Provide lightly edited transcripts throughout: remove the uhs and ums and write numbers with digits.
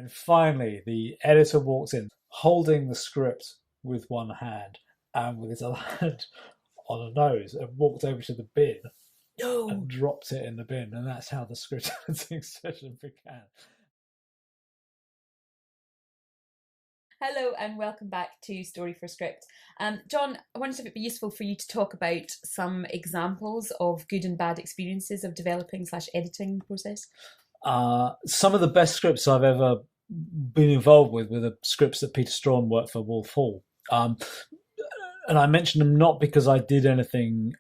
then finally, the editor walks in, holding the script with one hand and with his other hand on a nose, and walked over to the bin and dropped it in the bin. And that's how the script editing session began. Hello and welcome back to Story for Script. John, I wondered if it'd be useful for you to talk about some examples of good and bad experiences of developing/editing process. Some of the best scripts I've ever been involved with were the scripts that Peter Strawn worked for Wolf Hall. And I mentioned them not because I did anything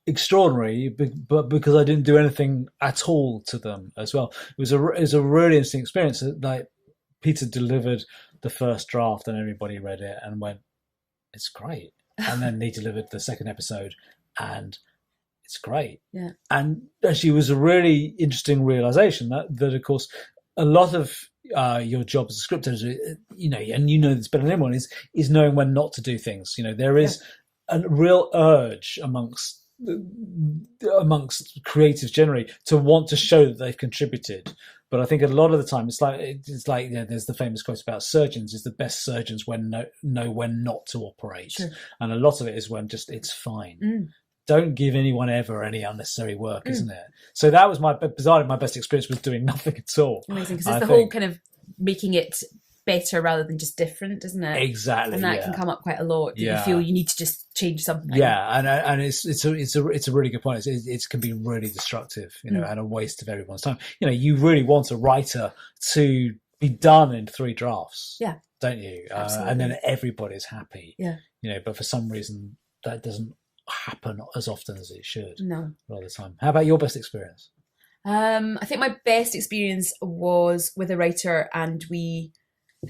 extraordinary, but because I didn't do anything at all to them as well. It was a really interesting experience. Like, Peter delivered the first draft and everybody read it and went, it's great. And then he delivered the second episode and it's great. Yeah. And actually it was a really interesting realization that of course, a lot of your job as a script editor, and you know this better than anyone, is knowing when not to do things. There is a real urge amongst creatives generally to want to show that they've contributed. But I think a lot of the time it's like there's the famous quote about surgeons is the best surgeons know when not to operate. Sure. And a lot of it is when just it's fine. Don't give anyone ever any unnecessary work, isn't it? So that was bizarrely my best experience was doing nothing at all. Amazing, because it's the whole kind of making it better rather than just different, isn't it? Exactly, and that can come up quite a lot. You feel you need to just change something. Yeah, and it's a really good point. It can be really destructive, and a waste of everyone's time. You really want a writer to be done in 3 drafts, don't you? And then everybody's happy. Yeah. But for some reason that doesn't happen as often as it should. No, a lot of the time. How about your best experience? I think my best experience was with a writer, and we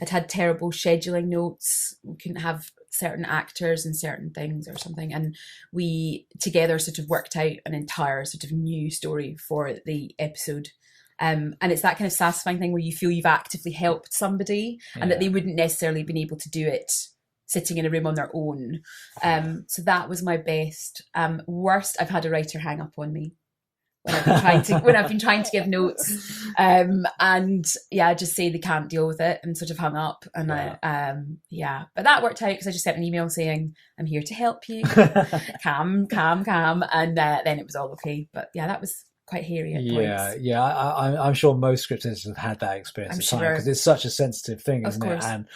had terrible scheduling notes. We couldn't have certain actors and certain things or something, and we together sort of worked out an entire sort of new story for the episode. And it's that kind of satisfying thing where you feel you've actively helped somebody and that they wouldn't necessarily have been able to do it sitting in a room on their own. So that was my best. Worst, I've had a writer hang up on me when I've been trying to give notes, and just say they can't deal with it and sort of hung up. And but that worked out because I just sent an email saying I'm here to help you, calm, and then it was all okay. But that was quite hairy at points. I'm sure most script editors have had that experience at times because it's such a sensitive thing, isn't it? And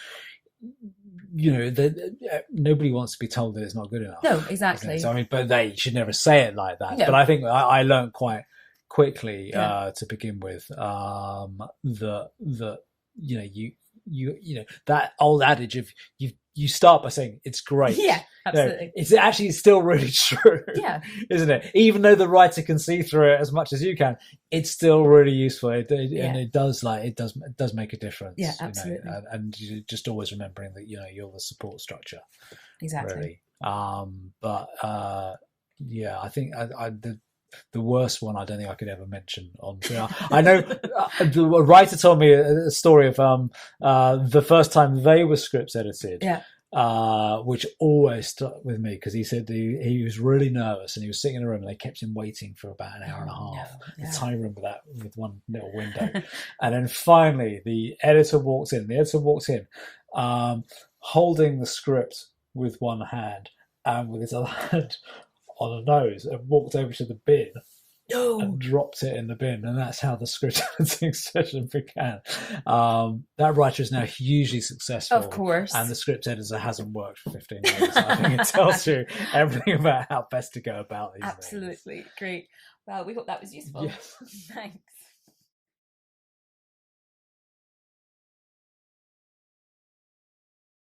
nobody wants to be told that it's not good enough. No, exactly. So, but they should never say it like that. No. But I think I learned quite quickly to begin with that that old adage of you start by saying it's great. Yeah, absolutely. It's actually still really true. Yeah, isn't it? Even though the writer can see through it as much as you can, it's still really useful. And it does make a difference. Yeah, absolutely. And you just always remembering that you're the support structure. Exactly. Really. I think the worst one I don't think I could ever mention on. I know a writer told me a story of the first time they were scripts edited. Yeah. Which always stuck with me because he said he was really nervous and he was sitting in a room and they kept him waiting for about an hour and a half. A tiny room with one little window. And then finally the editor walks in. The editor walks in holding the script with one hand and with his other hand on a nose, and walked over to the bin and dropped it in the bin. And that's how the script editing session began. That writer is now hugely successful. Of course. And the script editor hasn't worked for 15 years. I think it tells you everything about how best to go about these things. Absolutely. Great. Well, we hope that was useful. Yes. Thanks.